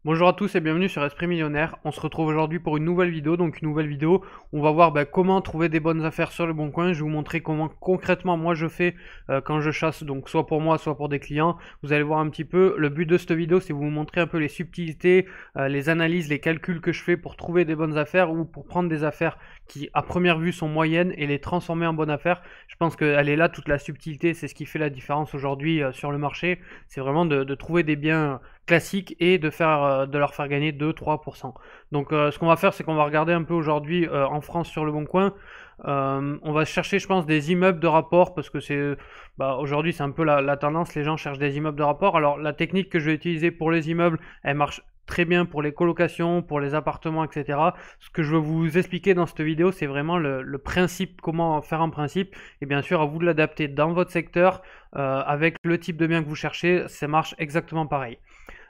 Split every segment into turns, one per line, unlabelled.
Bonjour à tous et bienvenue sur Esprit Millionnaire. On se retrouve aujourd'hui pour une nouvelle vidéo. Donc une nouvelle vidéo où on va voir comment trouver des bonnes affaires sur le bon coin. Je vais vous montrer comment concrètement moi je fais quand je chasse, donc soit pour moi soit pour des clients. Vous allez voir un petit peu. Le but de cette vidéo, c'est vous montrer un peu les subtilités, les analyses, les calculs que je fais pour trouver des bonnes affaires ou pour prendre des affaires qui à première vue sont moyennes et les transformer en bonnes affaires. Je pense qu'elle est là toute la subtilité. C'est ce qui fait la différence aujourd'hui sur le marché. C'est vraiment de trouver des biens classiques et de leur faire gagner 2-3%. Donc ce qu'on va faire, c'est qu'on va regarder un peu aujourd'hui en France sur le bon coin. On va chercher, je pense, des immeubles de rapport parce que aujourd'hui c'est un peu la tendance. Les gens cherchent des immeubles de rapport. Alors la technique que je vais utiliser pour les immeubles, elle marche très bien pour les colocations, pour les appartements, etc. Ce que je veux vous expliquer dans cette vidéo, c'est vraiment le principe, comment faire un principe, et bien sûr à vous de l'adapter dans votre secteur, avec le type de bien que vous cherchez, ça marche exactement pareil.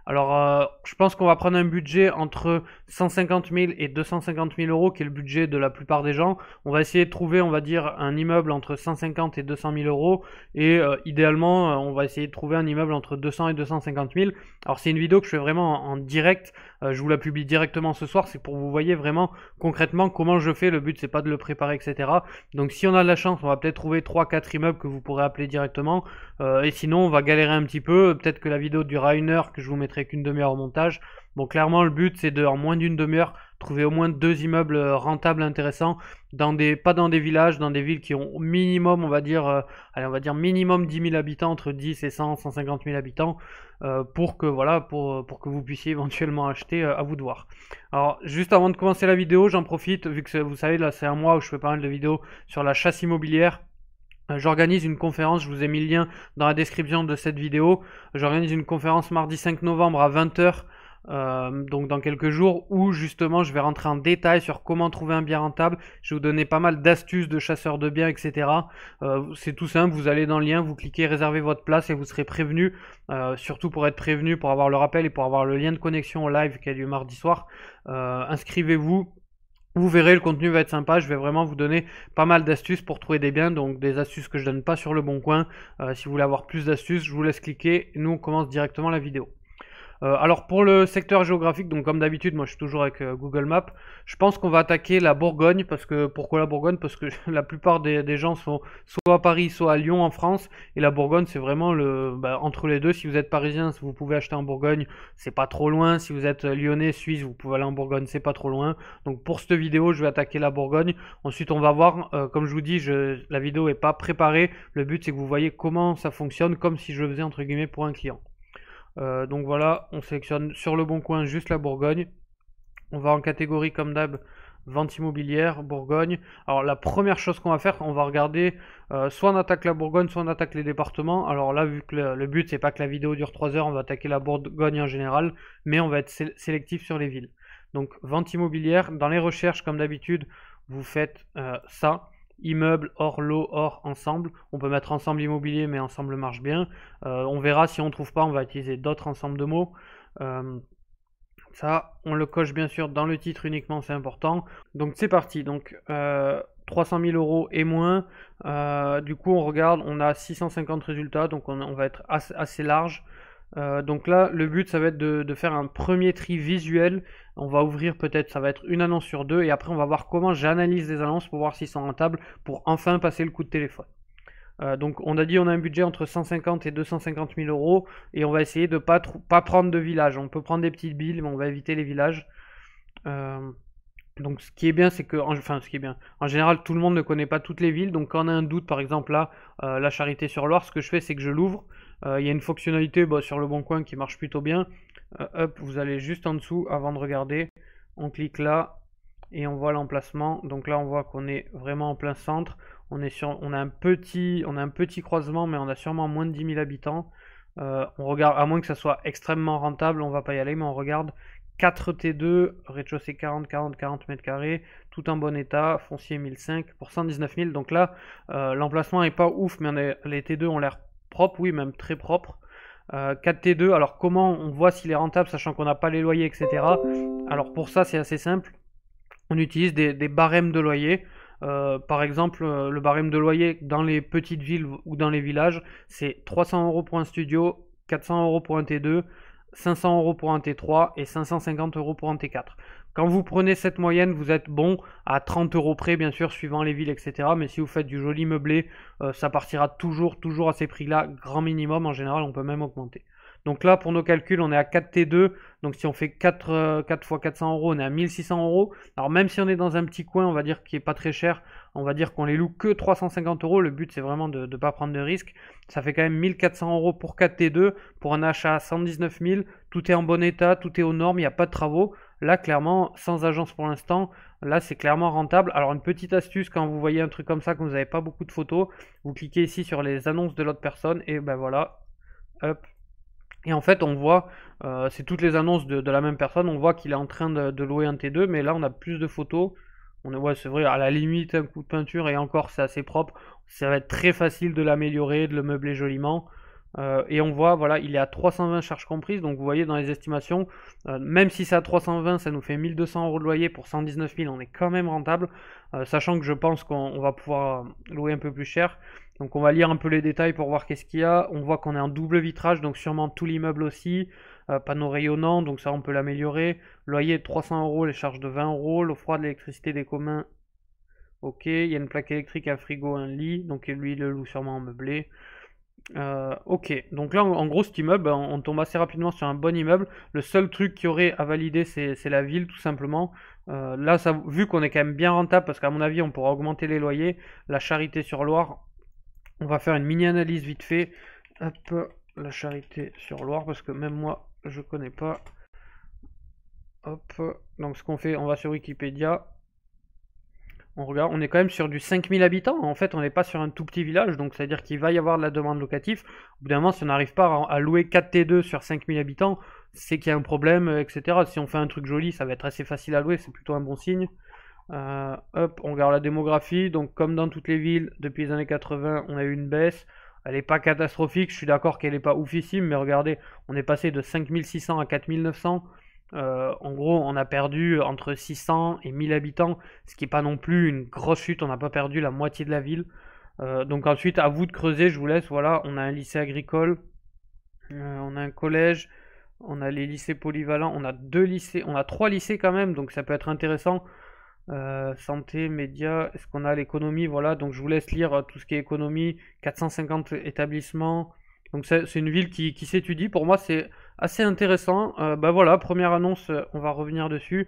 Alors, je pense qu'on va prendre un budget entre 150 000 et 250 000 euros, qui est le budget de la plupart des gens. On va essayer de trouver, on va dire, un immeuble entre 150 et 200 000 euros. Et idéalement, on va essayer de trouver un immeuble entre 200 et 250 000. Alors, c'est une vidéo que je fais vraiment en direct. Je vous la publie directement ce soir. C'est pour que vous voyez vraiment concrètement comment je fais. Le but, c'est pas de le préparer, etc. Donc, si on a de la chance, on va peut-être trouver 3-4 immeubles que vous pourrez appeler directement. Et sinon, on va galérer un petit peu. Peut-être que la vidéo durera 1 heure, que je vous mettrai qu'une demi-heure au montage. Bon, clairement, le but, c'est de, en moins d'une demi-heure, trouver au moins 2 immeubles rentables, intéressants, pas dans des villages, dans des villes qui ont au minimum, on va dire minimum 10 000 habitants, entre 10 et 150 000 habitants, pour que vous puissiez éventuellement acheter, à vous de voir. Alors, juste avant de commencer la vidéo, j'en profite, vu que vous savez, là, c'est un mois où je fais pas mal de vidéos sur la chasse immobilière. J'organise une conférence, je vous ai mis le lien dans la description de cette vidéo. J'organise une conférence mardi 5 novembre à 20 h, donc dans quelques jours, où justement je vais rentrer en détail sur comment trouver un bien rentable. Je vais vous donner pas mal d'astuces de chasseurs de biens, etc. C'est tout simple, vous allez dans le lien, vous cliquez, réservez votre place et vous serez prévenu. Surtout pour être prévenu, pour avoir le rappel et pour avoir le lien de connexion au live qui a lieu mardi soir. Inscrivez-vous. Vous verrez, le contenu va être sympa, je vais vraiment vous donner pas mal d'astuces pour trouver des biens, donc des astuces que je donne pas sur le bon coin. Si vous voulez avoir plus d'astuces, je vous laisse cliquer et nous on commence directement la vidéo. Alors pour le secteur géographique, donc comme d'habitude, moi je suis toujours avec Google Maps. Je pense qu'on va attaquer la Bourgogne, pourquoi la Bourgogne? Parce que la plupart des gens sont soit à Paris, soit à Lyon en France, et la Bourgogne c'est vraiment entre les deux. Si vous êtes parisien, vous pouvez acheter en Bourgogne, c'est pas trop loin. Si vous êtes lyonnais, suisse, vous pouvez aller en Bourgogne, c'est pas trop loin. Donc pour cette vidéo, je vais attaquer la Bourgogne. Ensuite, on va voir, comme je vous dis, la vidéo est pas préparée. Le but c'est que vous voyez comment ça fonctionne, comme si je le faisais entre guillemets pour un client. Donc voilà, on sélectionne sur le bon coin juste la Bourgogne. On va en catégorie comme d'hab, vente immobilière, Bourgogne. Alors la première chose qu'on va faire, on va regarder, soit on attaque la Bourgogne, soit on attaque les départements. Alors là, vu que le but c'est pas que la vidéo dure 3 heures, on va attaquer la Bourgogne en général, mais on va être sélectif sur les villes. Donc vente immobilière, dans les recherches comme d'habitude, vous faites ça. Immeuble, hors lot, hors ensemble. On peut mettre ensemble immobilier, mais ensemble marche bien. On verra, si on ne trouve pas, on va utiliser d'autres ensembles de mots. Ça, on le coche bien sûr dans le titre uniquement, c'est important. Donc c'est parti. Donc 300 000 euros et moins. Du coup, on regarde, on a 650 résultats, donc on va être assez large. Donc là, le but, ça va être de faire un premier tri visuel. On va ouvrir peut-être, ça va être une annonce sur deux, et après on va voir comment j'analyse les annonces pour voir s'ils sont rentables, pour enfin passer le coup de téléphone. Donc on a dit, on a un budget entre 150 et 250 000 euros, et on va essayer de pas prendre de village. On peut prendre des petites villes, mais on va éviter les villages. Donc ce qui est bien, c'est que, en général, tout le monde ne connaît pas toutes les villes. Donc quand on a un doute, par exemple là, la Charité-sur-Loire, ce que je fais, c'est que je l'ouvre. Il y a une fonctionnalité sur le bon coin qui marche plutôt bien. Hop, vous allez juste en dessous avant de regarder. On clique là et on voit l'emplacement. Donc là, on voit qu'on est vraiment en plein centre. On a un petit croisement, mais on a sûrement moins de 10 000 habitants. On regarde, à moins que ça soit extrêmement rentable, on va pas y aller, mais on regarde 4 T2, rez-de-chaussée 40 mètres carrés, tout en bon état, foncier 1005 pour 119 000. Donc là, l'emplacement est pas ouf, mais les T2 ont l'air propres, oui, même très propres. 4 T2, alors comment on voit s'il est rentable, sachant qu'on n'a pas les loyers, etc. Alors pour ça, c'est assez simple. On utilise des barèmes de loyer. Par exemple, le barème de loyer dans les petites villes ou dans les villages, c'est 300 euros pour un studio, 400 euros pour un T2, 500 euros pour un T3 et 550 euros pour un T4. Quand vous prenez cette moyenne, vous êtes bon à 30 euros près, bien sûr, suivant les villes, etc. Mais si vous faites du joli meublé, ça partira toujours à ces prix-là, grand minimum. En général, on peut même augmenter. Donc là, pour nos calculs, on est à 4T2. Donc si on fait 4 fois 400 euros, on est à 1600 euros. Alors même si on est dans un petit coin, on va dire qui est pas très cher, on va dire qu'on les loue que 350 euros. Le but, c'est vraiment de ne pas prendre de risques. Ça fait quand même 1400 euros pour 4T2. Pour un achat à 119 000, tout est en bon état, tout est aux normes, il n'y a pas de travaux. Là, clairement, sans agence pour l'instant, là, c'est clairement rentable. Alors, une petite astuce, quand vous voyez un truc comme ça, que vous n'avez pas beaucoup de photos, vous cliquez ici sur les annonces de l'autre personne, et ben voilà, hop. Et en fait, on voit, c'est toutes les annonces de la même personne, on voit qu'il est en train de louer un T2, mais là, on a plus de photos. Ouais, c'est vrai, à la limite, un coup de peinture, et encore, c'est assez propre. Ça va être très facile de l'améliorer, de le meubler joliment. Et on voit, voilà, il est à 320 charges comprises, donc vous voyez dans les estimations, même si c'est à 320, ça nous fait 1200 euros de loyer pour 119 000, on est quand même rentable, sachant que je pense qu'on va pouvoir louer un peu plus cher. Donc on va lire un peu les détails pour voir qu'est-ce qu'il y a. On voit qu'on est en double vitrage, donc sûrement tout l'immeuble aussi. Panneau rayonnant, donc ça on peut l'améliorer. Loyer de 300 euros, les charges de 20 euros. L'eau froide, l'électricité des communs. Ok, il y a une plaque électrique, un frigo, un lit. Donc lui, il le loue sûrement en meublé. Ok, donc là en gros cet immeuble, on tombe assez rapidement sur un bon immeuble. Le seul truc qu'il y aurait à valider, c'est la ville tout simplement. Là, ça, vu qu'on est quand même bien rentable, parce qu'à mon avis on pourra augmenter les loyers, la Charité-sur-Loire, on va faire une mini-analyse vite fait. Hop, la Charité-sur-Loire, parce que même moi je connais pas. Hop, donc ce qu'on fait, on va sur Wikipédia. On regarde, on est quand même sur du 5000 habitants. En fait, on n'est pas sur un tout petit village, donc ça veut dire qu'il va y avoir de la demande locative. Au bout d'un moment, si on n'arrive pas à louer 4 T2 sur 5000 habitants, c'est qu'il y a un problème, etc. Si on fait un truc joli, ça va être assez facile à louer, c'est plutôt un bon signe. Hop, on regarde la démographie. Donc, comme dans toutes les villes, depuis les années 80, on a eu une baisse. Elle n'est pas catastrophique, je suis d'accord qu'elle n'est pas oufissime, mais regardez, on est passé de 5600 à 4900. En gros, on a perdu entre 600 et 1000 habitants, ce qui n'est pas non plus une grosse chute, on n'a pas perdu la moitié de la ville. Donc ensuite, à vous de creuser, je vous laisse. Voilà, on a un lycée agricole, on a un collège, on a les lycées polyvalents, on a 2 lycées, on a 3 lycées quand même, donc ça peut être intéressant. Santé, médias, est-ce qu'on a l'économie? Voilà, donc je vous laisse lire tout ce qui est économie, 450 établissements. Donc c'est une ville qui s'étudie. Pour moi, c'est assez intéressant. Bah voilà, première annonce, on va revenir dessus.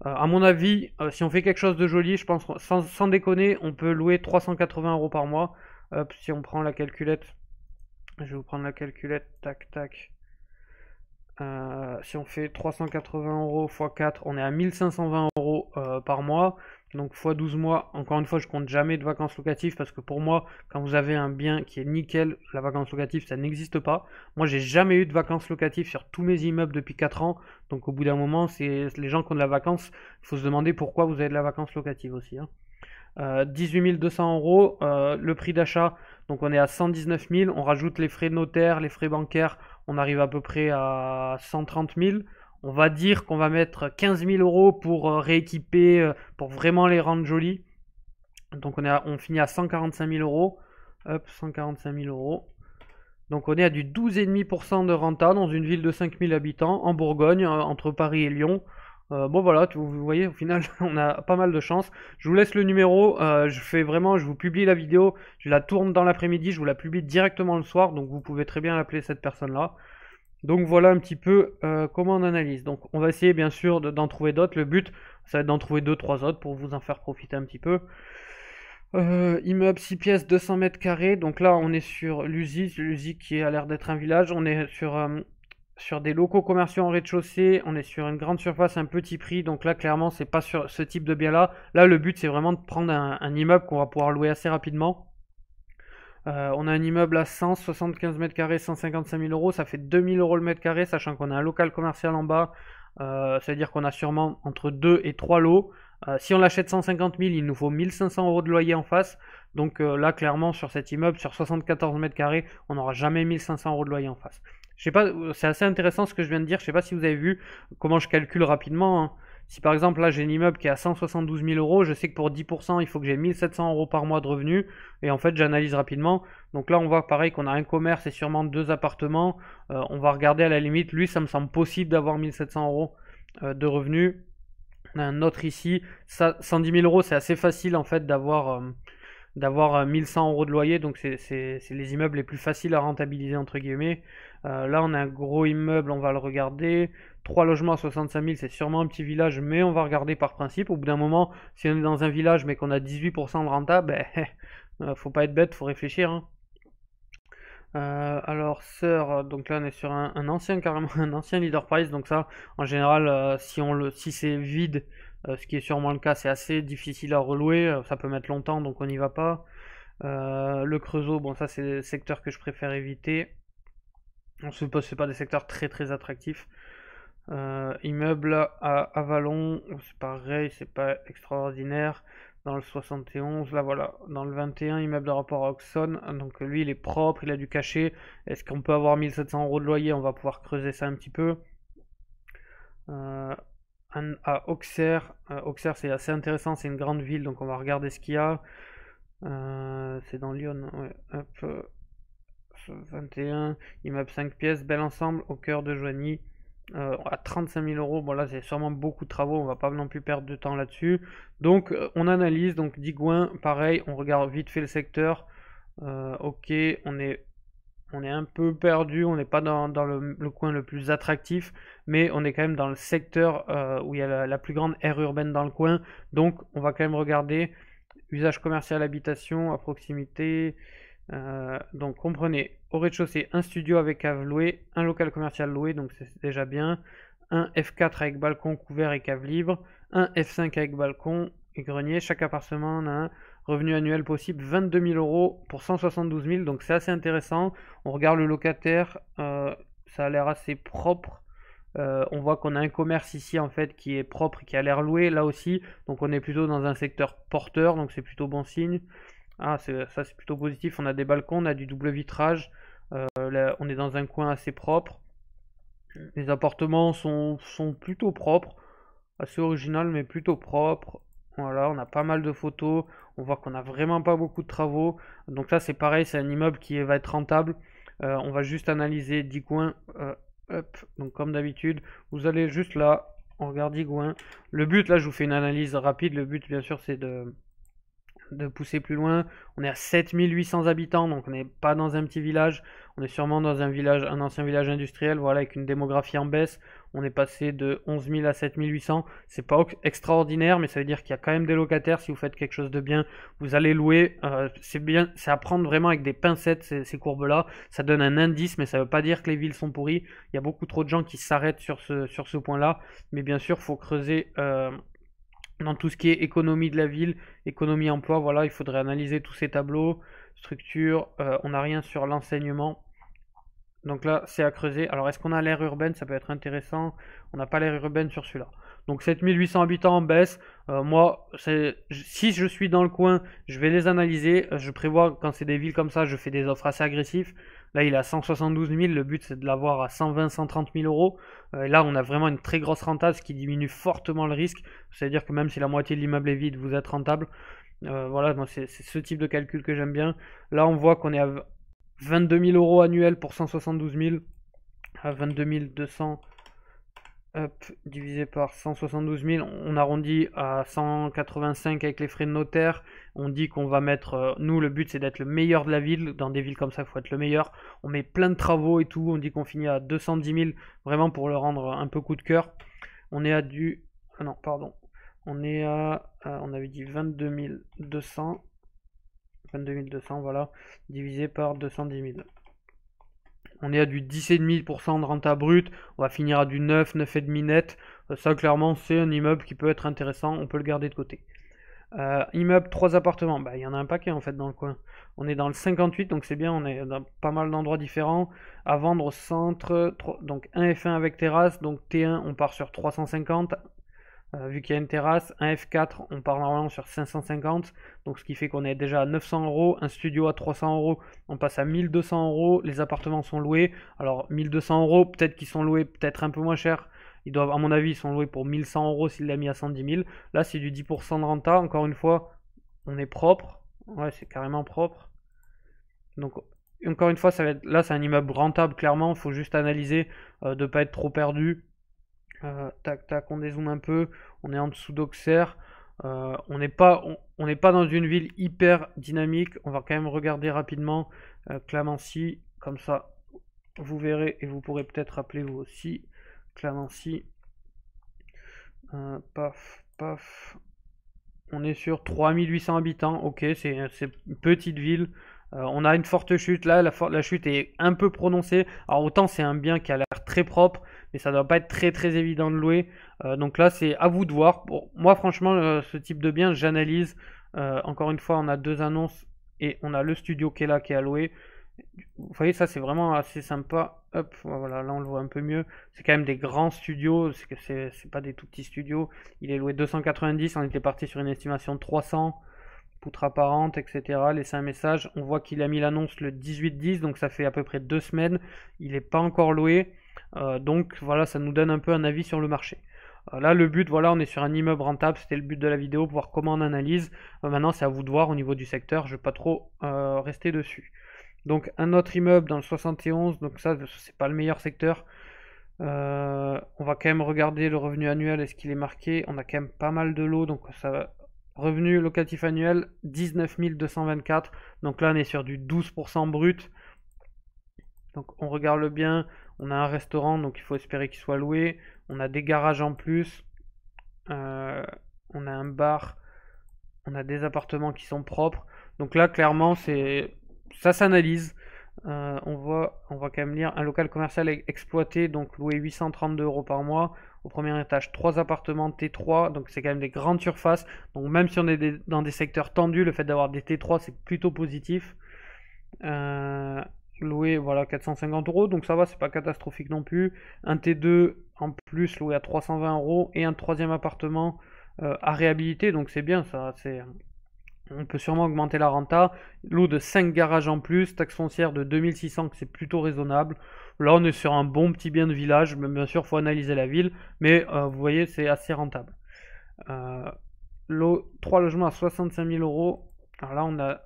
À mon avis, si on fait quelque chose de joli, je pense, sans déconner, on peut louer 380 euros par mois. Hop, si on prend la calculette, je vais vous prendre la calculette, tac, tac. Si on fait 380 euros x 4, on est à 1520 euros par mois. Donc x 12 mois, encore une fois, je compte jamais de vacances locatives parce que pour moi, quand vous avez un bien qui est nickel, la vacance locative, ça n'existe pas. Moi, j'ai jamais eu de vacances locatives sur tous mes immeubles depuis 4 ans. Donc au bout d'un moment, c'est les gens qui ont de la vacance, il faut se demander pourquoi vous avez de la vacance locative aussi, hein. 18 200 euros, le prix d'achat, donc on est à 119 000, on rajoute les frais de notaire, les frais bancaires, on arrive à peu près à 130 000. On va dire qu'on va mettre 15 000 euros pour rééquiper, pour vraiment les rendre jolis. Donc on finit à 145 000 euros. Hop, 145 000 euros. Donc on est à du 12,5% de renta dans une ville de 5 000 habitants en Bourgogne, entre Paris et Lyon. Bon voilà, vous voyez, au final, on a pas mal de chance. Je vous laisse le numéro, je vous publie la vidéo, je la tourne dans l'après-midi, je vous la publie directement le soir, donc vous pouvez très bien appeler cette personne-là. Donc voilà un petit peu comment on analyse. Donc on va essayer bien sûr d'en trouver d'autres. Le but, ça va être d'en trouver 2-3 autres pour vous en faire profiter un petit peu. Immeuble 6 pièces, 200 mètres carrés. Donc là, on est sur l'USI qui a l'air d'être un village. On est sur des locaux commerciaux en rez-de-chaussée. On est sur une grande surface, un petit prix. Donc là, clairement, c'est pas sur ce type de bien-là. Là, le but, c'est vraiment de prendre un immeuble qu'on va pouvoir louer assez rapidement. On a un immeuble à 175 mètres carrés, 155 000 euros. Ça fait 2000 euros le mètre carré, sachant qu'on a un local commercial en bas. C'est-à-dire qu'on a sûrement entre 2 et 3 lots. Si on l'achète 150 000, il nous faut 1500 euros de loyer en face. Donc là, clairement, sur cet immeuble, sur 74 mètres carrés, on n'aura jamais 1500 euros de loyer en face. Je sais pas, c'est assez intéressant ce que je viens de dire. Je sais pas si vous avez vu comment je calcule rapidement, hein. Si par exemple là j'ai un immeuble qui est à 172 000 euros, je sais que pour 10% il faut que j'ai 1700 euros par mois de revenus, et en fait j'analyse rapidement. Donc là on voit pareil qu'on a un commerce et sûrement deux appartements. On va regarder à la limite, lui ça me semble possible d'avoir 1700 euros de revenus. On a un autre ici, ça, 110 000 euros c'est assez facile en fait d'avoir 1100 euros de loyer, donc c'est les immeubles les plus faciles à rentabiliser entre guillemets. Là on a un gros immeuble, on va le regarder. 3 logements à 65 000, c'est sûrement un petit village, mais on va regarder par principe. Au bout d'un moment, si on est dans un village mais qu'on a 18% de rentable, ben, faut pas être bête, faut réfléchir, hein. Alors Sœur, donc là on est sur un ancien carrément un ancien leader price, donc ça en général si c'est vide, ce qui est sûrement le cas, c'est assez difficile à relouer, ça peut mettre longtemps donc on n'y va pas. Le Creusot, bon ça c'est le secteur que je préfère éviter. On se pose, c'est pas des secteurs très très attractifs. Immeuble à Vallon, c'est pareil, c'est pas extraordinaire. Dans le 71, là voilà, dans le 21, immeuble de rapport à Auxonne, donc lui il est propre, il a du cachet. Est-ce qu'on peut avoir 1700 euros de loyer? On va pouvoir creuser ça un petit peu. À Auxerre, Auxerre c'est assez intéressant, c'est une grande ville, donc on va regarder ce qu'il y a. C'est dans Lyon, ouais, hop, 21, immeuble 5 pièces, bel ensemble au cœur de Joigny. À 35 000 euros, bon là c'est sûrement beaucoup de travaux, on va pas non plus perdre de temps là-dessus. Donc on analyse, donc Digoin, pareil, on regarde vite fait le secteur. Ok, on est un peu perdu, on n'est pas dans le coin le plus attractif, mais on est quand même dans le secteur où il y a la plus grande aire urbaine dans le coin. Donc on va quand même regarder usage commercial, habitation, à proximité. Donc comprenez, au rez-de-chaussée, un studio avec cave loué, un local commercial loué, donc c'est déjà bien, un F4 avec balcon couvert et cave libre, un F5 avec balcon et grenier. Chaque appartement a un revenu annuel possible 22 000 euros pour 172 000, donc c'est assez intéressant. On regarde le locataire, ça a l'air assez propre. On voit qu'on a un commerce ici en fait qui est propre, qui a l'air loué là aussi, donc on est plutôt dans un secteur porteur, donc c'est plutôt bon signe. Ah, ça c'est plutôt positif, on a des balcons, on a du double vitrage, là, on est dans un coin assez propre. Les appartements sont plutôt propres, assez original mais plutôt propre. Voilà, on a pas mal de photos, on voit qu'on a vraiment pas beaucoup de travaux. Donc ça c'est pareil, c'est un immeuble qui va être rentable. On va juste analyser 10 coins. Hop, donc comme d'habitude, vous allez juste là, on regarde 10 coins. Le but là, je vous fais une analyse rapide. Le but bien sûr c'est de pousser plus loin. On est à 7800 habitants, donc on n'est pas dans un petit village. On est sûrement dans un village, un ancien village industriel, voilà, avec une démographie en baisse. On est passé de 11 000 à 7800. C'est pas extraordinaire, mais ça veut dire qu'il y a quand même des locataires. Si vous faites quelque chose de bien, vous allez louer. C'est bien, c'est à prendre vraiment avec des pincettes ces courbes-là. Ça donne un indice, mais ça veut pas dire que les villes sont pourries. Il y a beaucoup trop de gens qui s'arrêtent sur ce point-là. Mais bien sûr, faut creuser. Dans tout ce qui est économie de la ville, économie emploi, voilà, il faudrait analyser tous ces tableaux, structure, on n'a rien sur l'enseignement. Donc là, c'est à creuser. Alors, est-ce qu'on a l'aire urbaine? Ça peut être intéressant. On n'a pas l'aire urbaine sur celui-là. Donc 7800 habitants en baisse. Moi, si je suis dans le coin, je vais les analyser. Je prévois, quand c'est des villes comme ça, je fais des offres assez agressives. Là, il est à 172 000. Le but, c'est de l'avoir à 120, 130 000 euros. Là, on a vraiment une très grosse rentable, ce qui diminue fortement le risque. C'est-à-dire que même si la moitié de l'immeuble est vide, vous êtes rentable. Voilà, c'est ce type de calcul que j'aime bien. Là, on voit qu'on est à 22 000 euros annuels pour 172 000. À 22 200. Hop, divisé par 172 000, on arrondit à 185 avec les frais de notaire. On dit qu'on va mettre, nous le but c'est d'être le meilleur de la ville. Dans des villes comme ça, il faut être le meilleur. On met plein de travaux et tout. On dit qu'on finit à 210 000, vraiment pour le rendre un peu coup de cœur. On est à du, ah non, pardon. On est on avait dit 22 200. 22 200, voilà, divisé par 210 000. On est à du 10,5% de renta brut, on va finir à du 9, 9,5 net. Ça, clairement, c'est un immeuble qui peut être intéressant, on peut le garder de côté. Immeuble 3 appartements, bah, il y en a un paquet en fait dans le coin. On est dans le 58, donc c'est bien, on est dans pas mal d'endroits différents. À vendre au centre, donc un F1 avec terrasse, donc T1, on part sur 350. Vu qu'il y a une terrasse, un F4, on part normalement sur 550, donc ce qui fait qu'on est déjà à 900 euros, un studio à 300 euros, on passe à 1200 euros, les appartements sont loués, alors 1200 euros, peut-être qu'ils sont loués peut-être un peu moins cher, Ils doivent, à mon avis, ils sont loués pour 1100 euros s'il l'a mis à 110 000. Là, c'est du 10% de renta. Encore une fois, on est propre. Ouais, c'est carrément propre. Donc, encore une fois, ça va être, là, c'est un immeuble rentable, clairement. Il faut juste analyser de ne pas être trop perdu. Tac, tac, on dézoome un peu. On est en dessous d'Auxerre. On n'est pas, on n'est pas dans une ville hyper dynamique. On va quand même regarder rapidement Clamency. Comme ça, vous verrez et vous pourrez peut-être appeler vous aussi. Clamency. Paf, paf. On est sur 3800 habitants. Ok, c'est une petite ville. On a une forte chute là, la chute est un peu prononcée. Alors autant c'est un bien qui a l'air très propre, mais ça doit pas être très très évident de louer. Donc là c'est à vous de voir. Bon, moi franchement ce type de bien j'analyse. Encore une fois on a deux annonces et on a le studio qui est là qui est à louer. Vous voyez ça c'est vraiment assez sympa. Hop, voilà, là on le voit un peu mieux. C'est quand même des grands studios, c'est pas des tout petits studios. Il est loué 290, on était parti sur une estimation de 300. Poutre apparente, etc. Laisser un message. On voit qu'il a mis l'annonce le 18-10, donc ça fait à peu près 2 semaines. Il n'est pas encore loué. Donc voilà, ça nous donne un peu un avis sur le marché. Là, le but, voilà, on est sur un immeuble rentable. C'était le but de la vidéo, pour voir comment on analyse. Maintenant, c'est à vous de voir au niveau du secteur. Je ne vais pas trop rester dessus. Donc, un autre immeuble dans le 71. Donc ça, c'est pas le meilleur secteur. On va quand même regarder le revenu annuel. Est-ce qu'il est marqué? On a quand même pas mal de lots, donc ça va. Revenu locatif annuel 19 224. Donc là, on est sur du 12% brut. Donc on regarde bien. On a un restaurant, donc il faut espérer qu'il soit loué. On a des garages en plus. On a un bar. On a des appartements qui sont propres. Donc là, clairement, ça s'analyse. On voit quand même lire un local commercial exploité, donc loué 832 euros par mois. Au premier étage, 3 appartements T3, donc c'est quand même des grandes surfaces. Donc même si on est dans des secteurs tendus, le fait d'avoir des T3 c'est plutôt positif. Loué, voilà, 450 euros, donc ça va, c'est pas catastrophique non plus. Un T2 en plus loué à 320 euros et un troisième appartement à réhabiliter, donc c'est bien ça. On peut sûrement augmenter la renta. Lot de 5 garages en plus, taxe foncière de 2600, que c'est plutôt raisonnable. Là, on est sur un bon petit bien de village, mais bien sûr, il faut analyser la ville, mais vous voyez, c'est assez rentable. 3 logements à 65 000 euros. Alors là, on a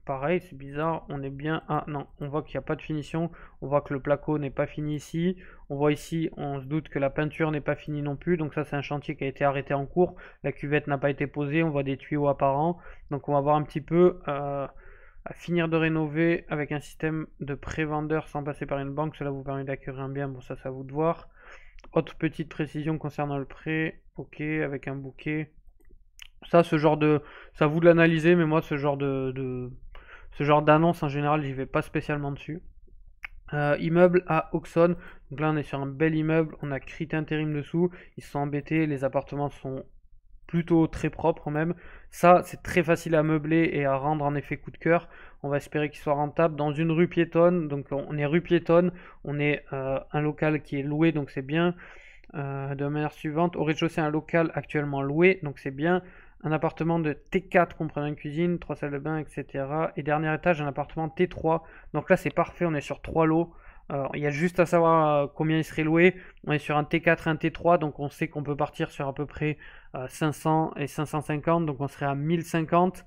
pareil, c'est bizarre, on est bien. Ah non, on voit qu'il n'y a pas de finition. On voit que le placo n'est pas fini ici. On voit ici, on se doute que la peinture n'est pas finie non plus. Donc ça, c'est un chantier qui a été arrêté en cours. La cuvette n'a pas été posée. On voit des tuyaux apparents. Donc on va voir un petit peu à finir de rénover avec un système de pré-vendeur sans passer par une banque. Cela vous permet d'acquérir un bien. Bon, ça, c'est à vous de voir. Autre petite précision concernant le prêt. Ok, avec un bouquet. Ça, ça vous de l'analyser, mais moi, ce genre d'annonce en général, j'y vais pas spécialement dessus. Immeuble à Auxonne, donc là on est sur un bel immeuble, on a Crit Intérim dessous, ils se sont embêtés, les appartements sont plutôt très propres même. Ça c'est très facile à meubler et à rendre en effet coup de cœur. On va espérer qu'il soit rentable dans une rue piétonne, donc on est rue piétonne, on est un local qui est loué, donc c'est bien. De manière suivante, au rez-de-chaussée un local actuellement loué, donc c'est bien. Un appartement de T4 comprenant une cuisine, 3 salles de bain, etc. Et dernier étage, un appartement T3. Donc là, c'est parfait, on est sur 3 lots. Il y a juste à savoir combien il serait loué. On est sur un T4 et un T3, donc on sait qu'on peut partir sur à peu près 500 et 550, donc on serait à 1050.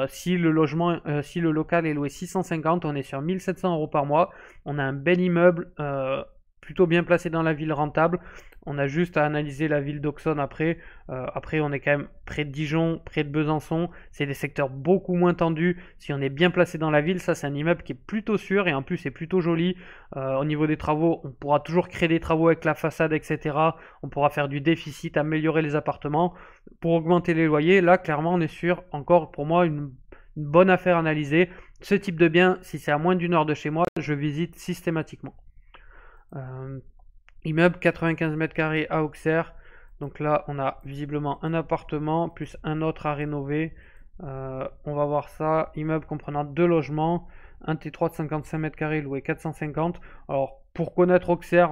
Si le local est loué 650, on est sur 1700 euros par mois. On a un bel immeuble plutôt bien placé dans la ville, rentable. On a juste à analyser la ville d'Auxonne après. Après, on est quand même près de Dijon, près de Besançon. C'est des secteurs beaucoup moins tendus. Si on est bien placé dans la ville, ça c'est un immeuble qui est plutôt sûr et en plus c'est plutôt joli. Au niveau des travaux, on pourra toujours créer des travaux avec la façade, etc. On pourra faire du déficit, améliorer les appartements pour augmenter les loyers. Là, clairement, on est sur encore pour moi une bonne affaire analysée. Ce type de bien, si c'est à moins d'une heure de chez moi, je visite systématiquement. Immeuble 95 mètres carrés à Auxerre. Donc là, on a visiblement un appartement plus un autre à rénover. On va voir ça. Immeuble comprenant 2 logements. Un T3 de 55 mètres carrés loué 450. Alors, pour connaître Auxerre,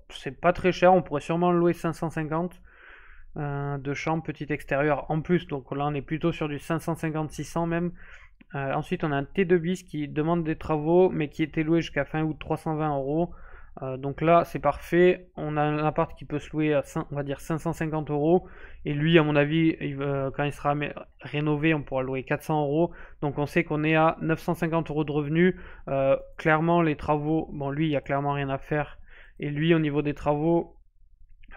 c'est pas très cher. On pourrait sûrement le louer 550. 2 chambres, petit extérieur en plus. Donc là, on est plutôt sur du 550-600 même. Ensuite, on a un T2 bis qui demande des travaux, mais qui était loué jusqu'à fin août 320 euros. Donc là, c'est parfait. On a un appart qui peut se louer à on va dire 550 euros. Et lui, à mon avis, quand il sera rénové, on pourra louer 400 euros. Donc on sait qu'on est à 950 euros de revenus. Clairement, les travaux, bon, lui, il n'y a clairement rien à faire. Et lui, au niveau des travaux,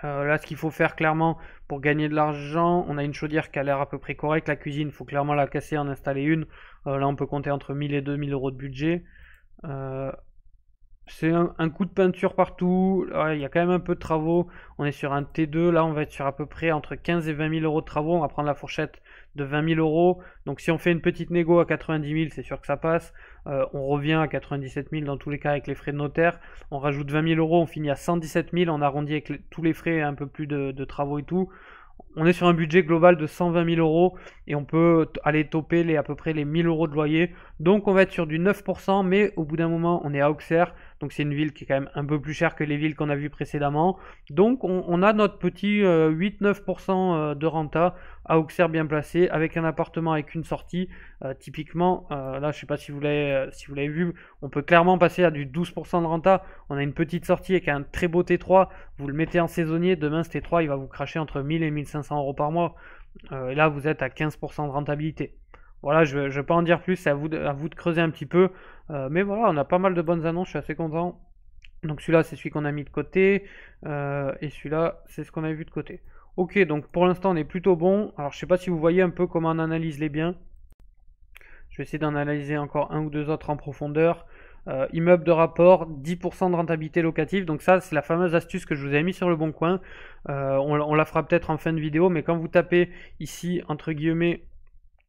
là, ce qu'il faut faire clairement pour gagner de l'argent, on a une chaudière qui a l'air à peu près correcte. La cuisine, il faut clairement la casser, en installer une. Là, on peut compter entre 1000 et 2000 euros de budget. C'est un coup de peinture partout. Ouais, il y a quand même un peu de travaux. On est sur un T2. Là, on va être sur à peu près entre 15 et 20 000 euros de travaux. On va prendre la fourchette de 20 000 euros. Donc, si on fait une petite négo à 90 000, c'est sûr que ça passe. On revient à 97 000 dans tous les cas avec les frais de notaire. On rajoute 20 000 euros. On finit à 117 000. On arrondit avec tous les frais, un peu plus de travaux et tout. On est sur un budget global de 120 000 euros et on peut aller toper à peu près les 1000 euros de loyer. Donc on va être sur du 9%, mais au bout d'un moment, on est à Auxerre. Donc c'est une ville qui est quand même un peu plus chère que les villes qu'on a vues précédemment. Donc on a notre petit 8-9% de renta à Auxerre bien placé, avec un appartement avec une sortie. Typiquement, là je sais pas si vous l'avez vu, on peut clairement passer à du 12% de renta. On a une petite sortie avec un très beau T3. Vous le mettez en saisonnier, demain ce T3 il va vous cracher entre 1000 et 1500 euros par mois. Et là vous êtes à 15% de rentabilité. Voilà, je ne vais pas en dire plus, c'est à vous de creuser un petit peu. Mais voilà, on a pas mal de bonnes annonces, je suis assez content. Donc celui-là, c'est celui qu'on a mis de côté. Et celui-là, c'est ce qu'on a vu de côté. Ok, donc pour l'instant, on est plutôt bon. Alors je sais pas si vous voyez un peu comment on analyse les biens. Je vais essayer d'en analyser encore un ou deux autres en profondeur. Immeuble de rapport, 10% de rentabilité locative. Donc ça, c'est la fameuse astuce que je vous ai mis sur le bon coin. On la fera peut-être en fin de vidéo, mais quand vous tapez ici, entre guillemets,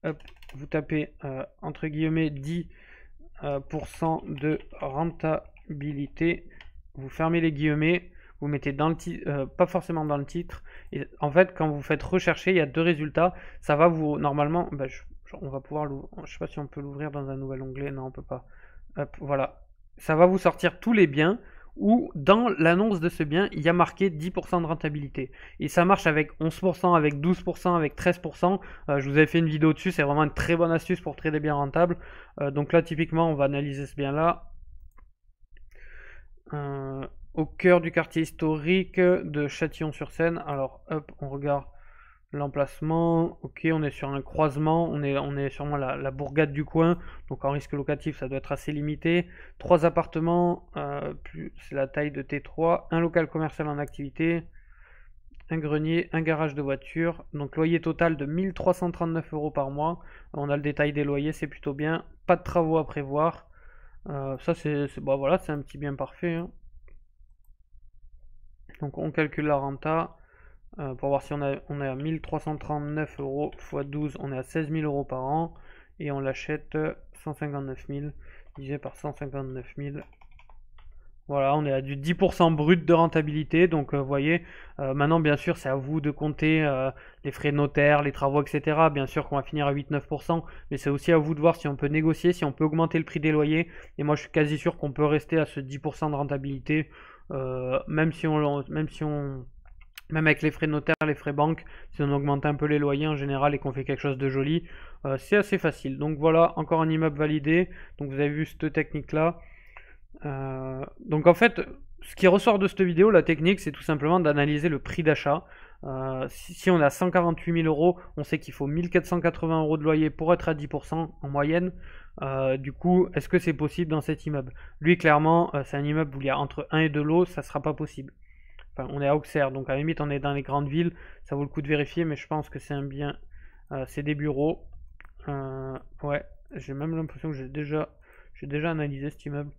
hop, vous tapez entre guillemets 10% de rentabilité, vous fermez les guillemets, vous mettez dans le titre, pas forcément dans le titre, et en fait quand vous faites rechercher, il y a deux résultats, ça va vous, normalement, on va pouvoir l'ouvrir, je sais pas si on peut l'ouvrir dans un nouvel onglet, non on peut pas, hop, voilà, ça va vous sortir tous les biens, où dans l'annonce de ce bien, il y a marqué 10% de rentabilité. Et ça marche avec 11%, avec 12%, avec 13%. Je vous avais fait une vidéo dessus, c'est vraiment une très bonne astuce pour trader des biens rentables. Donc là, typiquement, on va analyser ce bien-là. Au cœur du quartier historique de Châtillon-sur-Seine. Alors, hop, on regarde l'emplacement. Ok, on est sur un croisement. On est sûrement la bourgade du coin. Donc, en risque locatif, ça doit être assez limité. 3 appartements, c'est la taille de T3. Un local commercial en activité. Un grenier, un garage de voiture. Donc, loyer total de 1339 euros par mois. On a le détail des loyers, c'est plutôt bien. Pas de travaux à prévoir. Ça, bah, voilà, c'est un petit bien parfait, hein. Donc on calcule la renta pour voir si on est à 1339 euros x 12, on est à 16 000 euros par an et on l'achète 159 000 divisé par 159 000. Voilà, on est à du 10% brut de rentabilité. Donc vous voyez, maintenant bien sûr c'est à vous de compter les frais de notaire, les travaux, etc. Bien sûr qu'on va finir à 8-9%, mais c'est aussi à vous de voir si on peut négocier, si on peut augmenter le prix des loyers. Et moi je suis quasi sûr qu'on peut rester à ce 10% de rentabilité. Même avec les frais de notaire, les frais banque, si on augmente un peu les loyers en général et qu'on fait quelque chose de joli, c'est assez facile. Donc voilà, encore un immeuble validé. Donc vous avez vu cette technique là. Donc en fait, ce qui ressort de cette vidéo, la technique, c'est tout simplement d'analyser le prix d'achat. Si on a 148 000 euros, on sait qu'il faut 1480 euros de loyer pour être à 10% en moyenne. Du coup, est-ce que c'est possible dans cet immeuble? Lui, clairement, c'est un immeuble où il y a entre 1 et 2 lots, ça sera pas possible. Enfin, on est à Auxerre, donc à la limite, on est dans les grandes villes, ça vaut le coup de vérifier, mais je pense que c'est un bien. C'est des bureaux. Ouais, j'ai même l'impression que j'ai déjà analysé cet immeuble.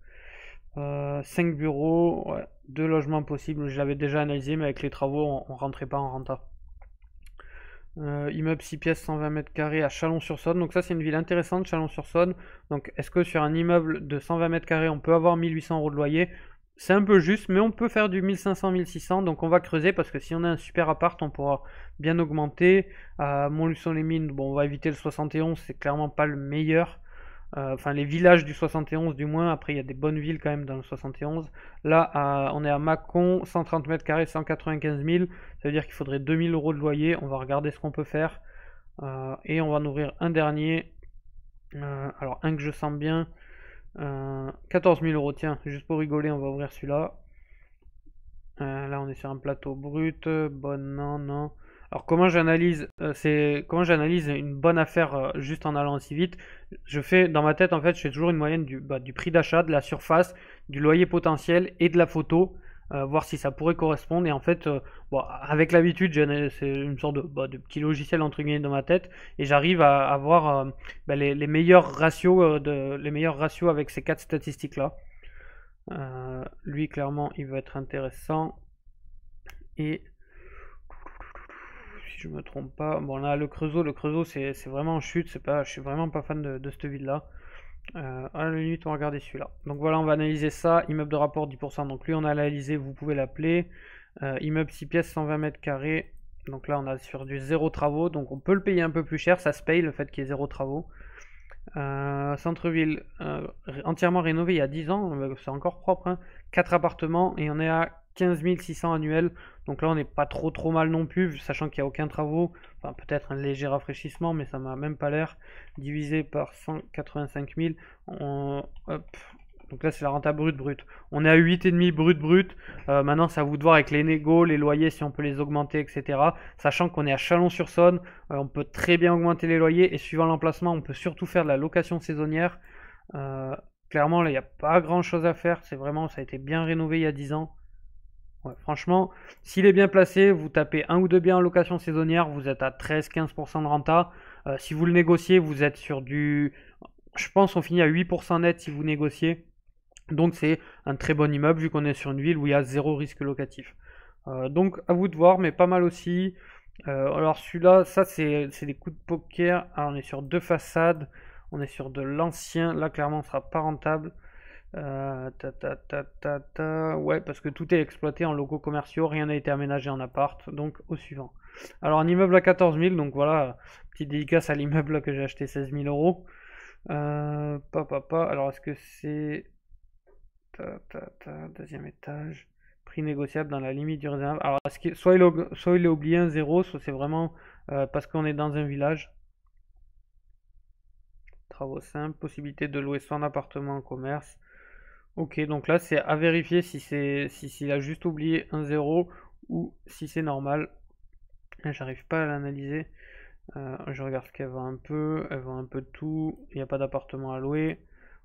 5 bureaux, ouais, 2 logements possibles, je l'avais déjà analysé, mais avec les travaux, on rentrait pas en renta. Immeuble 6 pièces, 120 mètres carrés à Chalon-sur-Saône. Donc ça, c'est une ville intéressante, Chalon-sur-Saône. Donc est-ce que sur un immeuble de 120 mètres carrés, on peut avoir 1800 euros de loyer? C'est un peu juste, mais on peut faire du 1500-1600. Donc on va creuser, parce que si on a un super appart, on pourra bien augmenter. Montluçon-les-Mines, bon, on va éviter le 71, c'est clairement pas le meilleur. Enfin, les villages du 71 du moins. Après, il y a des bonnes villes quand même dans le 71. Là, on est à Mâcon, 130 mètres carrés, 195 000. Ça veut dire qu'il faudrait 2000 euros de loyer. On va regarder ce qu'on peut faire. Et on va en ouvrir un dernier. Alors, un que je sens bien. 14 000 euros, tiens, juste pour rigoler, on va ouvrir celui-là. Là, on est sur un plateau brut. Bon, non, non. Alors, comment j'analyse une bonne affaire juste en allant aussi vite? Je fais dans ma tête, en fait, je fais toujours une moyenne du prix d'achat, de la surface, du loyer potentiel et de la photo, voir si ça pourrait correspondre. Et en fait, bon, avec l'habitude, c'est une sorte de petit logiciel entre guillemets dans ma tête, et j'arrive à avoir les meilleurs ratios, les meilleurs ratios avec ces quatre statistiques-là. Lui, clairement, il va être intéressant. Et si je me trompe pas, bon là le Creusot c'est vraiment en chute, je suis vraiment pas fan de cette ville là. À la limite on va regarder celui-là. Donc voilà, on va analyser ça, immeuble de rapport 10%, donc lui on a analysé, vous pouvez l'appeler. Immeuble 6 pièces, 120 mètres carrés, donc là on a sur du zéro travaux, donc on peut le payer un peu plus cher, ça se paye le fait qu'il y ait zéro travaux. Centre-ville, entièrement rénové il y a 10 ans, c'est encore propre, hein. 4 appartements et on est à 15 600 annuels. Donc là on n'est pas trop mal non plus, sachant qu'il n'y a aucun travaux. Enfin peut-être un léger rafraîchissement, mais ça m'a même pas l'air. Divisé par 185 000, hop. Donc là c'est la renta brut. On est à 8,5 brut. Maintenant c'est à vous de voir avec les négos, les loyers si on peut les augmenter, etc. Sachant qu'on est à Chalon-sur-Saône, on peut très bien augmenter les loyers et suivant l'emplacement on peut surtout faire de la location saisonnière. Clairement là il n'y a pas grand chose à faire, c'est vraiment, ça a été bien rénové il y a 10 ans. Ouais, franchement, s'il est bien placé, vous tapez un ou deux biens en location saisonnière, vous êtes à 13-15% de renta. Si vous le négociez, vous êtes sur du... Je pense on finit à 8% net si vous négociez. Donc c'est un très bon immeuble vu qu'on est sur une ville où il y a zéro risque locatif. Donc à vous de voir, mais pas mal aussi. Alors celui-là, ça c'est des coups de poker. Alors, on est sur deux façades, on est sur de l'ancien. Là clairement, on sera pas rentable. Ouais, parce que tout est exploité en locaux commerciaux, rien n'a été aménagé en appart, donc au suivant. Alors un immeuble à 14 000, donc voilà, petite dédicace à l'immeuble que j'ai acheté 16 000 euros. Alors est-ce que c'est... Deuxième étage, prix négociable dans la limite du raisonnable. Alors soit il est oublié un zéro, soit c'est vraiment parce qu'on est dans un village. Travaux simples, possibilité de louer son appartement en commerce. Ok, donc là c'est à vérifier si s'il a juste oublié un zéro ou si c'est normal. J'arrive pas à l'analyser. Je regarde ce qu'elle vend un peu. Elle vend un peu de tout. Il n'y a pas d'appartement à louer.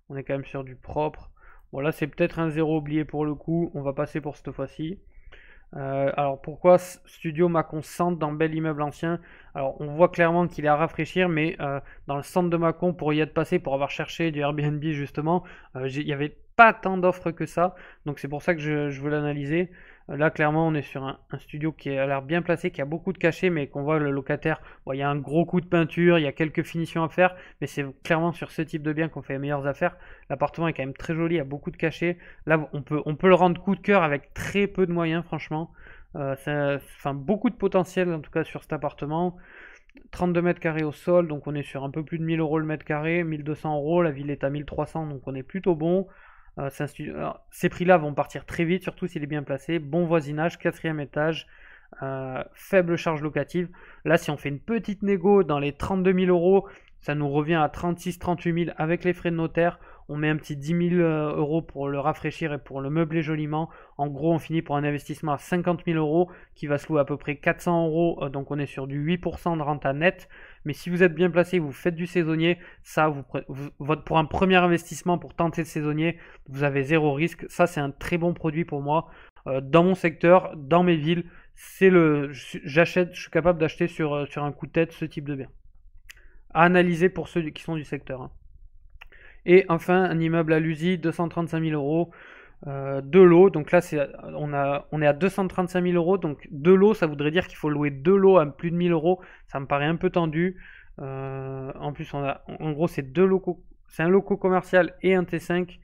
On est quand même sur du propre. Bon là c'est peut-être un zéro oublié pour le coup. On va passer pour cette fois-ci. Alors pourquoi Studio Mâcon Centre dans bel immeuble ancien? Alors on voit clairement qu'il est à rafraîchir, mais dans le centre de Mâcon, pour y être passé, pour avoir cherché du Airbnb justement, il n'y avait pas tant d'offres que ça, donc c'est pour ça que je veux l'analyser. Là clairement on est sur un studio qui a l'air bien placé, qui a beaucoup de cachets, mais qu'on voit le locataire, bon, il y a un gros coup de peinture, il y a quelques finitions à faire, mais c'est clairement sur ce type de bien qu'on fait les meilleures affaires. L'appartement est quand même très joli, il y a beaucoup de cachets. Là on peut le rendre coup de cœur avec très peu de moyens franchement. Enfin, beaucoup de potentiel en tout cas sur cet appartement. 32 mètres carrés au sol, donc on est sur un peu plus de 1000 euros le mètre carré, 1200 euros, la ville est à 1300, donc on est plutôt bon. Alors, ces prix-là vont partir très vite, surtout s'il est bien placé. Bon voisinage, quatrième étage, faible charge locative. Là, si on fait une petite négo dans les 32 000 euros, ça nous revient à 36-38 000 avec les frais de notaire. On met un petit 10 000 euros pour le rafraîchir et pour le meubler joliment. En gros, on finit pour un investissement à 50 000 euros qui va se louer à peu près 400 euros. Donc, on est sur du 8% de renta net. Mais si vous êtes bien placé, vous faites du saisonnier, ça, pour un premier investissement pour tenter le saisonnier, vous avez zéro risque. Ça, c'est un très bon produit pour moi. Dans mon secteur, dans mes villes, je suis capable d'acheter sur un coup de tête ce type de bien. À analyser pour ceux qui sont du secteur, hein. Et enfin, un immeuble à l'USI, 235 000 euros. De l'eau, donc là on est à 235 000 euros, donc de l'eau ça voudrait dire qu'il faut louer deux lots à plus de 1000 euros, ça me paraît un peu tendu. En plus en gros c'est c'est un loco commercial et un T5.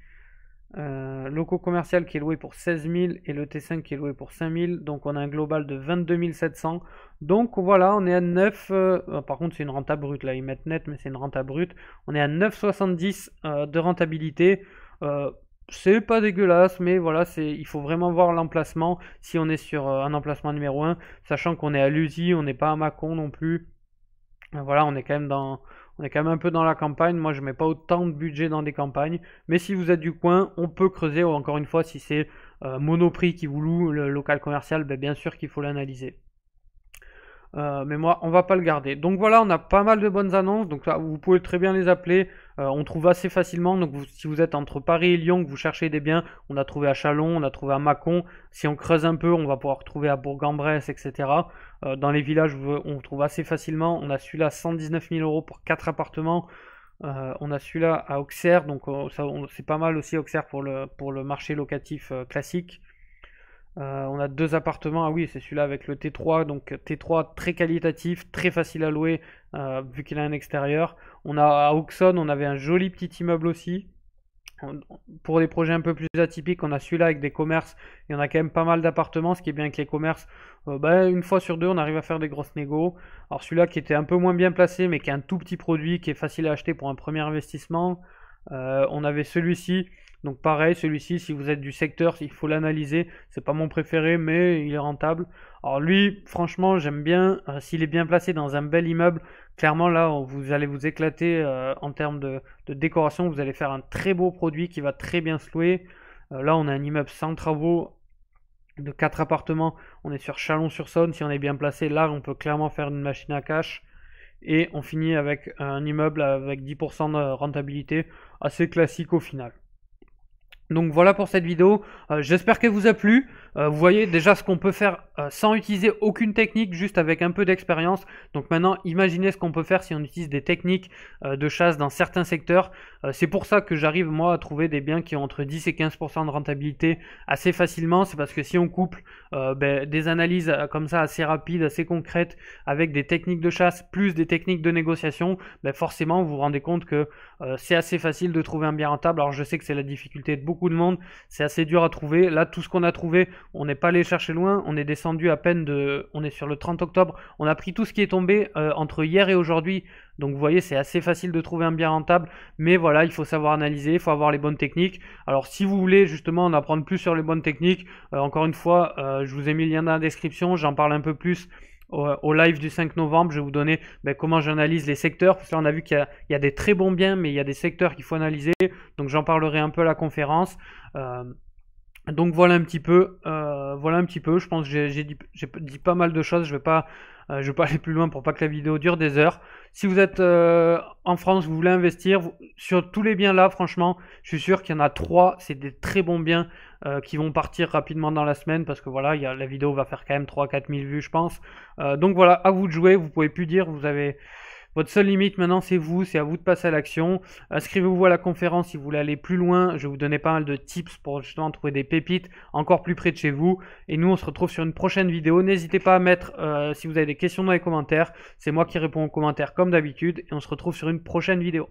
Loco commercial qui est loué pour 16 000 et le T5 qui est loué pour 5 000, donc on a un global de 22 700. Donc voilà, on est à 9, par contre c'est une renta brute, là ils mettent net mais c'est une renta brute, on est à 9,70 de rentabilité. C'est pas dégueulasse, mais voilà, il faut vraiment voir l'emplacement si on est sur un emplacement numéro 1, sachant qu'on est à Lusy, on n'est pas à Mâcon non plus. Voilà, on est quand même un peu dans la campagne. Moi, je mets pas autant de budget dans des campagnes, mais si vous êtes du coin, on peut creuser. Encore une fois, si c'est Monoprix qui vous loue le local commercial, ben, bien sûr qu'il faut l'analyser. Mais moi, on va pas le garder. Donc voilà, on a pas mal de bonnes annonces. Donc là, vous pouvez très bien les appeler. On trouve assez facilement. Donc si vous êtes entre Paris et Lyon, que vous cherchez des biens, on a trouvé à Châlons, on a trouvé à Mâcon. Si on creuse un peu, on va pouvoir trouver à Bourg-en-Bresse, etc. Dans les villages, on trouve assez facilement. On a celui-là 119 000 euros pour 4 appartements. On a celui-là à Auxerre. Donc c'est pas mal aussi Auxerre pour le marché locatif classique. On a 2 appartements, ah oui c'est celui-là avec le T3, donc T3 très qualitatif, très facile à louer vu qu'il a un extérieur. On a à Auxonne, on avait un joli petit immeuble aussi. Pour des projets un peu plus atypiques, on a celui-là avec des commerces, et on a quand même pas mal d'appartements, ce qui est bien avec les commerces, une fois sur deux on arrive à faire des grosses négos. Alors celui-là qui était un peu moins bien placé mais qui est un tout petit produit, qui est facile à acheter pour un premier investissement. On avait celui-ci. Donc pareil, celui-ci, si vous êtes du secteur, il faut l'analyser. C'est pas mon préféré, mais il est rentable. Alors lui, franchement, j'aime bien. S'il est bien placé dans un bel immeuble, clairement là, vous allez vous éclater en termes de décoration. Vous allez faire un très beau produit qui va très bien se louer. Là, on a un immeuble sans travaux de 4 appartements. On est sur Chalon-sur-Saône. Si on est bien placé, là, on peut clairement faire une machine à cash. Et on finit avec un immeuble avec 10% de rentabilité, assez classique au final. Donc voilà pour cette vidéo, j'espère qu'elle vous a plu. Vous voyez déjà ce qu'on peut faire sans utiliser aucune technique, juste avec un peu d'expérience. Donc maintenant, imaginez ce qu'on peut faire si on utilise des techniques de chasse dans certains secteurs. C'est pour ça que j'arrive moi à trouver des biens qui ont entre 10 et 15% de rentabilité assez facilement. C'est parce que si on couple des analyses comme ça assez rapides, assez concrètes, avec des techniques de chasse plus des techniques de négociation, forcément vous vous rendez compte que c'est assez facile de trouver un bien rentable. Alors je sais que c'est la difficulté de beaucoup de monde, c'est assez dur à trouver. Là tout ce qu'on a trouvé, on n'est pas allé chercher loin, on est descendu à peine on est sur le 30 octobre, on a pris tout ce qui est tombé entre hier et aujourd'hui. Donc vous voyez, c'est assez facile de trouver un bien rentable, mais voilà, il faut savoir analyser, il faut avoir les bonnes techniques. Alors si vous voulez justement en apprendre plus sur les bonnes techniques, encore une fois, je vous ai mis le lien dans la description, j'en parle un peu plus au live du 5 novembre. Je vais vous donner comment j'analyse les secteurs, parce que là on a vu qu'il y a des très bons biens, mais il y a des secteurs qu'il faut analyser, donc j'en parlerai un peu à la conférence. Donc voilà un petit peu, je pense que j'ai dit pas mal de choses, je vais pas aller plus loin pour pas que la vidéo dure des heures. Si vous êtes en France, vous voulez investir, sur tous les biens là, franchement, je suis sûr qu'il y en a 3, c'est des très bons biens qui vont partir rapidement dans la semaine, parce que voilà, la vidéo va faire quand même 3-4 000 vues je pense. Donc voilà, à vous de jouer, vous pouvez plus dire, vous avez... Votre seule limite maintenant c'est vous, c'est à vous de passer à l'action. Inscrivez-vous à la conférence si vous voulez aller plus loin, je vais vous donner pas mal de tips pour justement trouver des pépites encore plus près de chez vous. Et nous on se retrouve sur une prochaine vidéo, n'hésitez pas à mettre si vous avez des questions dans les commentaires, c'est moi qui réponds aux commentaires comme d'habitude, et on se retrouve sur une prochaine vidéo.